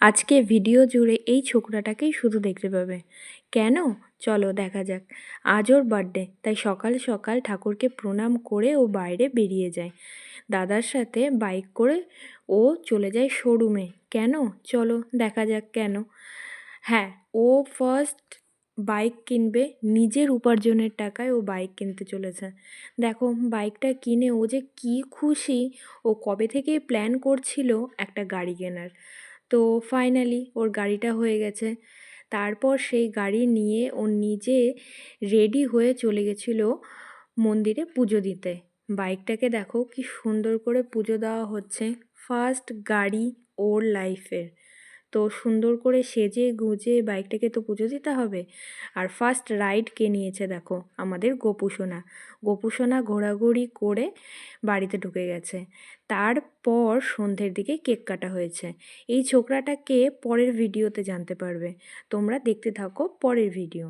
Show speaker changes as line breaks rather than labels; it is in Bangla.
আজকে ভিডিও জুড়ে এই ছোকরাটাকেই শুধু দেখতে পাবে। কেন? চলো দেখা যাক। আজ ওর বার্থডে, তাই সকাল সকাল ঠাকুরকে প্রণাম করে ও বাইরে বেরিয়ে যায়। দাদার সাথে বাইক করে ও চলে যায় শোরুমে। কেন? চলো দেখা যাক কেন। হ্যাঁ, ও ফার্স্ট বাইক কিনবে, নিজের উপার্জনের টাকায় ও বাইক কিনতে চলেছে। দেখো বাইকটা কিনে ও যে কী খুশি! ও কবে থেকেই প্ল্যান করছিল একটা গাড়ি কেনার। তো ফাইনালি ওর গাড়িটা হয়ে গেছে। তারপর সেই গাড়ি নিয়ে ও নিজে রেডি হয়ে চলে গেছিলো মন্দিরে পুজো দিতে। বাইকটাকে দেখো কি সুন্দর করে পুজো দেওয়া হচ্ছে। ফার্স্ট গাড়ি ওর লাইফের। তো সুন্দর করে সেজে গুজে বাইকটাকে তো পুজো দিতে হবে। আর ফার্স্ট রাইড কে নিয়েছে দেখো, আমাদের গোপুসোনা। গোপুসোনা ঘোরাঘুরি করে বাড়িতে ঢুকে গেছে। তারপর সন্ধ্যের দিকে কেক কাটা হয়েছে। এই ছোকরাটাকে পরের ভিডিওতে জানতে পারবে। তোমরা দেখতে থাকো পরের ভিডিও।